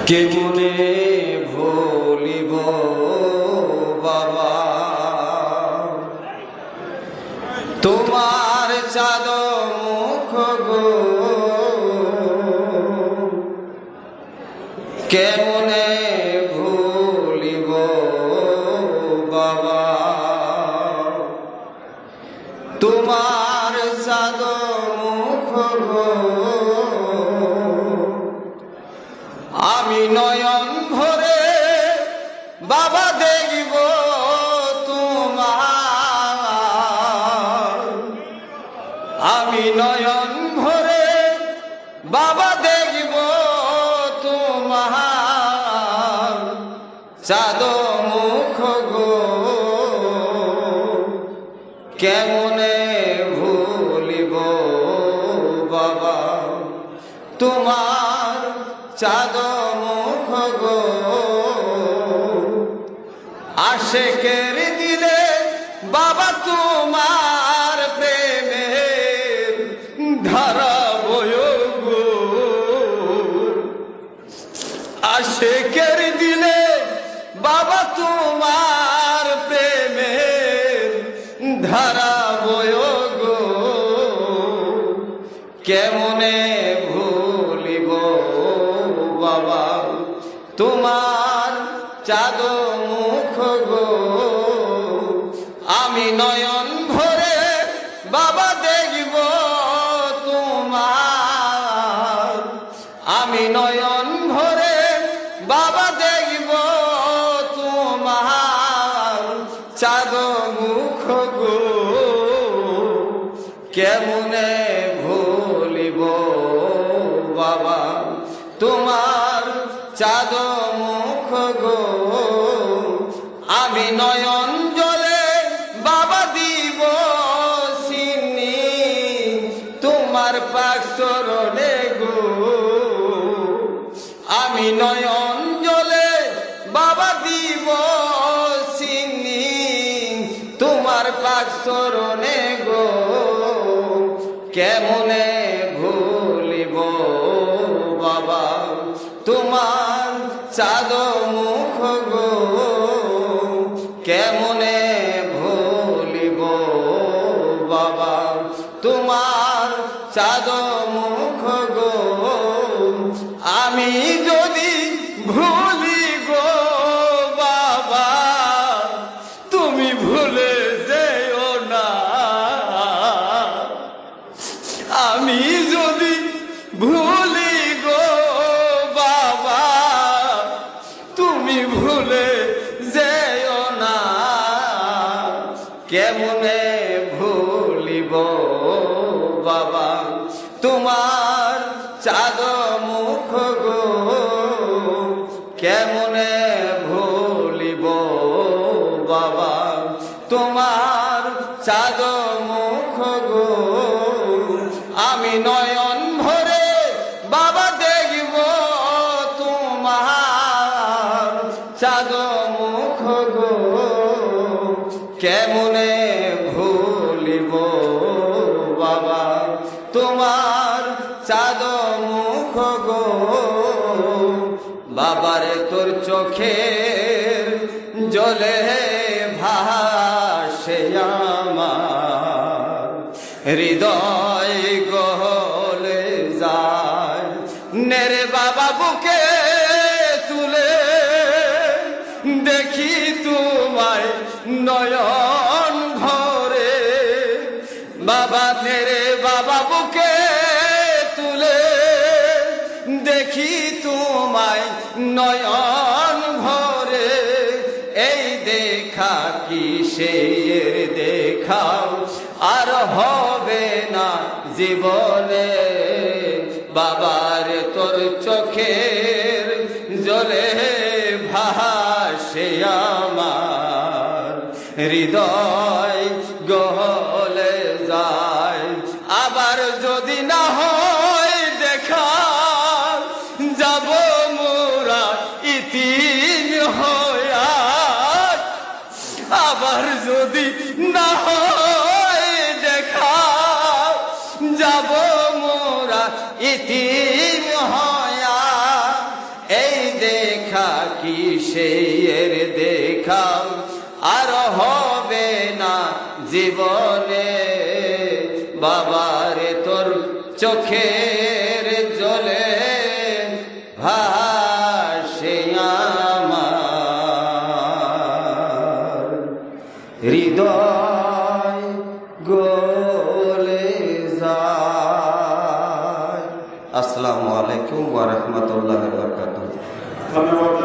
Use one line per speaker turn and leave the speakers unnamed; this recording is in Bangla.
কেমনে ভুলিব বাবা তোমার চাঁদ মুখ গো, কেমনে ভুলিব বাবা তোমার চাঁদ মুখ গো। আমি নয়ন ভরে বাবা দেখব তোমার, আমি নয়ন ভরে বাবা দেখব তোমার চাঁদ মুখ গো, কেমনে ভুলিব বাবা তোমার চাঁদ মুখ গো। আশেকের দিলে বাবা তোমার প্রেমের ধারা বয় গো, আশেকের দিলে বাবা তোমার প্রেমের ধারা বয় গো, কেমনে ভুলিব বাবা তোমার চাঁদ মুখ গো। আমি নয়ন ভরে বাবা দেখব তোমার, আমি নয়ন ভরে বাবা দেখব তোমার চাঁদ মুখ গো, কেমনে ভুলিব বাবা তোমার চাঁদ মুখ গো। আমি নয়ন জলে বাবা দিব চিনি তোমার পাক চরণে গো, আমি নয়ন জলে বাবা দিব চিনি তোমার পাক চরণে গো, কেমনে ভুলিব বাবা তোমার চাঁদ মুখ গো, কেমনে ভুলিব বাবা তোমার চাঁদ মুখ গো। আমি যদি ভুলি গো বাবা তুমি ভুলে যেও না, আমি যদি ভুলি গো বাবা তুমি ভুলে যেও না, কেমনে ভুলিব বাবা তোমার চাঁদ মুখ গো, কেমনে ভুলিব বাবা তোমার চাঁদ মুখ গো। আমি নয়ন ভরে বাবা দেখব তোমার চাঁদ মুখ গো, কেমনে ভুলিব বাবা তোমার চাঁদ মুখ গো। বাবারে তোর চোখের জলে ভাসে আমার হৃদয় গলে যায়, নেরে বাবা বুকে তুলে দেখি তোমায় নয়ন ভরে, বাবা নেরে বাবা বুকে তুলে দেখি তোমায় নয়ন ভরে, এই দেখা কি সেই দেখাও আর হবে না জীবনে, বাবার তোর চোখের জলে ভাসে আমার হৃদয় গলে যায়। আবার যদি না হয় দেখা যাব মোরা ইতিম হইয়া, আবার যদি না হয় দেখা যাব মোরা ইতিম হইয়া, এই কিসের দেখা আর হবে না জীবনে বাবারে তোর চোখের জলে ভাসে আমার হৃদয় গলে যায়। আসসালামু আলাইকুম ওয়া রাহমাতুল্লাহি ওয়া বারাকাতুহু।
ধন্যবাদ।